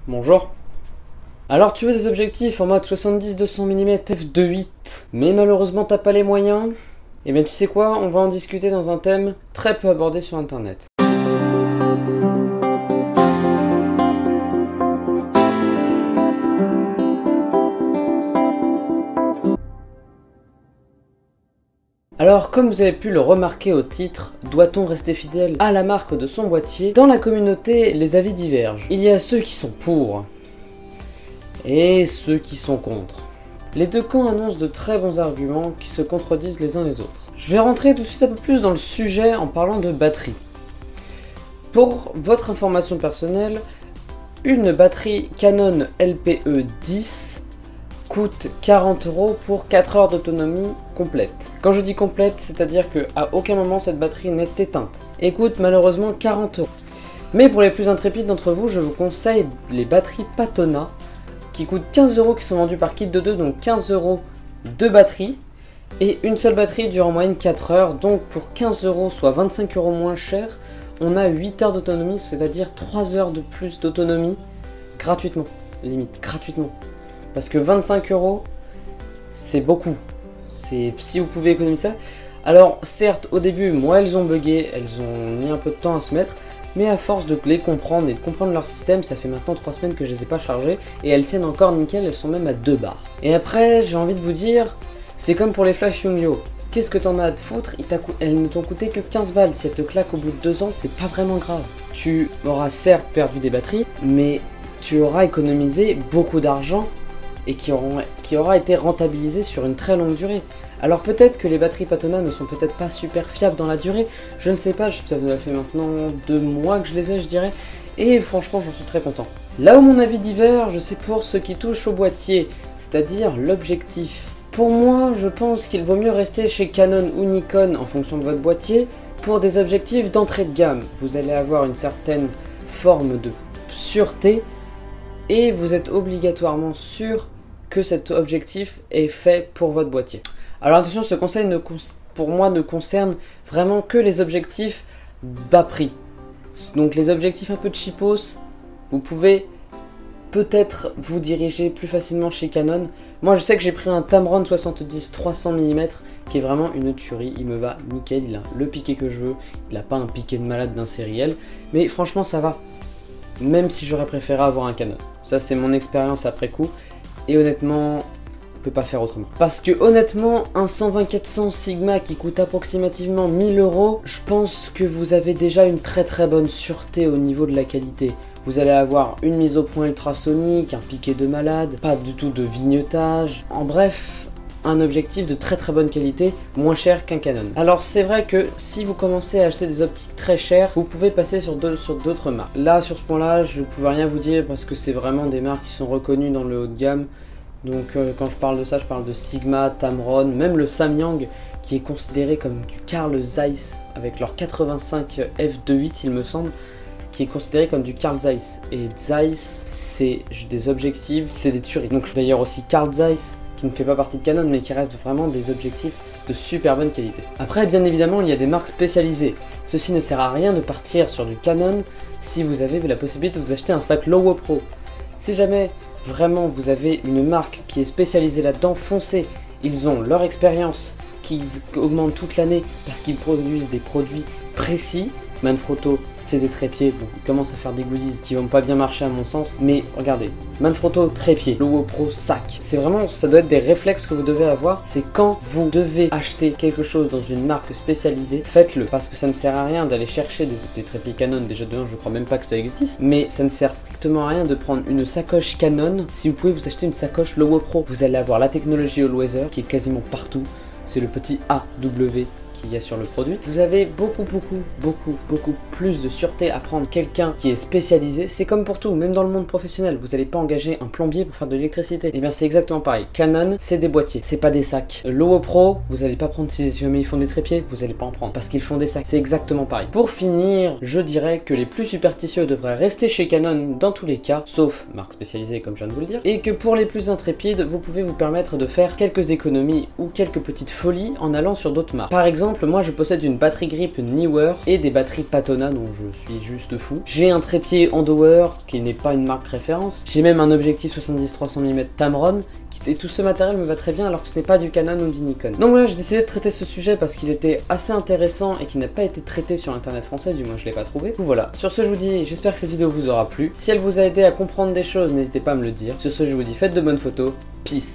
Bonjour. Alors tu veux des objectifs en mode 70-200 mm f2.8, mais malheureusement t'as pas les moyens? Eh bien tu sais quoi, on va en discuter dans un thème très peu abordé sur internet. Alors, comme vous avez pu le remarquer au titre, doit-on rester fidèle à la marque de son boîtier? Dans la communauté, les avis divergent. Il y a ceux qui sont pour, et ceux qui sont contre. Les deux camps annoncent de très bons arguments qui se contredisent les uns les autres. Je vais rentrer tout de suite un peu plus dans le sujet en parlant de batterie. Pour votre information personnelle, une batterie Canon LPE10 coûte 40 € pour 4 heures d'autonomie complète. Quand je dis complète, c'est-à-dire qu'à aucun moment cette batterie n'est éteinte. Et coûte malheureusement 40 €. Mais pour les plus intrépides d'entre vous, je vous conseille les batteries Patona qui coûtent 15 €, qui sont vendues par kit de 2, donc 15 € de batterie. Et une seule batterie dure en moyenne 4 heures, donc pour 15 €, soit 25 € moins cher, on a 8 heures d'autonomie, c'est-à-dire 3 heures de plus d'autonomie gratuitement. Limite, gratuitement. Parce que 25 €, c'est beaucoup. Si vous pouvez économiser ça. Alors, certes, au début, moi, elles ont bugué, elles ont mis un peu de temps à se mettre. Mais à force de les comprendre et de comprendre leur système, ça fait maintenant 3 semaines que je les ai pas chargées. Et elles tiennent encore nickel, elles sont même à 2 bars. Et après, j'ai envie de vous dire, c'est comme pour les flash Yongnuo. Qu'est-ce que t'en as à te foutre? Elles ne t'ont coûté que 15 balles. Si elles te claquent au bout de 2 ans, c'est pas vraiment grave. Tu auras certes perdu des batteries, mais tu auras économisé beaucoup d'argent et qui aura été rentabilisé sur une très longue durée. Alors peut-être que les batteries Patona ne sont peut-être pas super fiables dans la durée, je ne sais pas, ça fait maintenant 2 mois que je les ai, je dirais, et franchement j'en suis très content. Là où mon avis diverge, c'est pour ce qui touche au boîtier, c'est-à-dire l'objectif. Pour moi, je pense qu'il vaut mieux rester chez Canon ou Nikon en fonction de votre boîtier pour des objectifs d'entrée de gamme. Vous allez avoir une certaine forme de sûreté et vous êtes obligatoirement sûr que cet objectif est fait pour votre boîtier. Alors attention, ce conseil pour moi ne concerne vraiment que les objectifs bas prix. Donc les objectifs un peu cheapos, vous pouvez peut-être vous diriger plus facilement chez Canon. Moi je sais que j'ai pris un Tamron 70-300 mm qui est vraiment une tuerie, il me va nickel, il a le piqué que je veux, il n'a pas un piqué de malade d'un sériel, mais franchement ça va, même si j'aurais préféré avoir un Canon. Ça c'est mon expérience après coup, et honnêtement, on peut pas faire autrement. Parce que honnêtement, un 120-400 Sigma qui coûte approximativement 1000 €, je pense que vous avez déjà une très bonne sûreté au niveau de la qualité. Vous allez avoir une mise au point ultrasonique, un piqué de malade, pas du tout de vignettage, en bref, un objectif de très bonne qualité, moins cher qu'un Canon. Alors c'est vrai que si vous commencez à acheter des optiques très chères, vous pouvez passer sur d'autres marques. Là sur ce point là, je ne pouvais rien vous dire parce que c'est vraiment des marques qui sont reconnues dans le haut de gamme. Donc quand je parle de ça, je parle de Sigma, Tamron, même le Samyang qui est considéré comme du Carl Zeiss avec leur 85 f2.8 il me semble, qui est considéré comme du Carl Zeiss. Et Zeiss, c'est des objectifs, c'est des tueries. Donc d'ailleurs aussi Carl Zeiss, qui ne fait pas partie de Canon, mais qui reste vraiment des objectifs de super bonne qualité. Après, bien évidemment, il y a des marques spécialisées. Ceci ne sert à rien de partir sur du Canon si vous avez la possibilité de vous acheter un sac Lowo Pro. Si jamais vraiment vous avez une marque qui est spécialisée là-dedans, foncez. Ils ont leur expérience qui augmente toute l'année parce qu'ils produisent des produits précis. Manfrotto, c'est des trépieds, donc ils commencent à faire des goodies qui vont pas bien marcher à mon sens. Mais regardez, Manfrotto, trépied, Lowo Pro, sac. C'est vraiment, ça doit être des réflexes que vous devez avoir. C'est quand vous devez acheter quelque chose dans une marque spécialisée, faites-le. Parce que ça ne sert à rien d'aller chercher des trépieds Canon. Déjà de 1, je crois même pas que ça existe. Mais ça ne sert strictement à rien de prendre une sacoche Canon. Si vous pouvez vous acheter une sacoche Lowo Pro, vous allez avoir la technologie All-Weather qui est quasiment partout. C'est le petit AW qu'il y a sur le produit. Vous avez beaucoup plus de sûreté à prendre quelqu'un qui est spécialisé. C'est comme pour tout, même dans le monde professionnel, vous n'allez pas engager un plombier pour faire de l'électricité. Et bien c'est exactement pareil. Canon, c'est des boîtiers, c'est pas des sacs. Lowo Pro, vous n'allez pas prendre, si jamais ils font des trépieds, vous n'allez pas en prendre parce qu'ils font des sacs. C'est exactement pareil. Pour finir, je dirais que les plus superstitieux devraient rester chez Canon dans tous les cas, sauf marque spécialisée comme je viens de vous le dire, et que pour les plus intrépides, vous pouvez vous permettre de faire quelques économies ou quelques petites folies en allant sur d'autres marques. Par exemple, exemple, moi je possède une batterie grip Neewer et des batteries Patona dont je suis juste fou. J'ai un trépied Handover qui n'est pas une marque référence. J'ai même un objectif 70-300 mm Tamron et tout ce matériel me va très bien alors que ce n'est pas du Canon ou du Nikon. Donc voilà, j'ai décidé de traiter ce sujet parce qu'il était assez intéressant et qui n'a pas été traité sur l'internet français, du moins je l'ai pas trouvé. Du coup voilà, sur ce je vous dis, j'espère que cette vidéo vous aura plu. Si elle vous a aidé à comprendre des choses, n'hésitez pas à me le dire. Sur ce je vous dis, faites de bonnes photos, peace.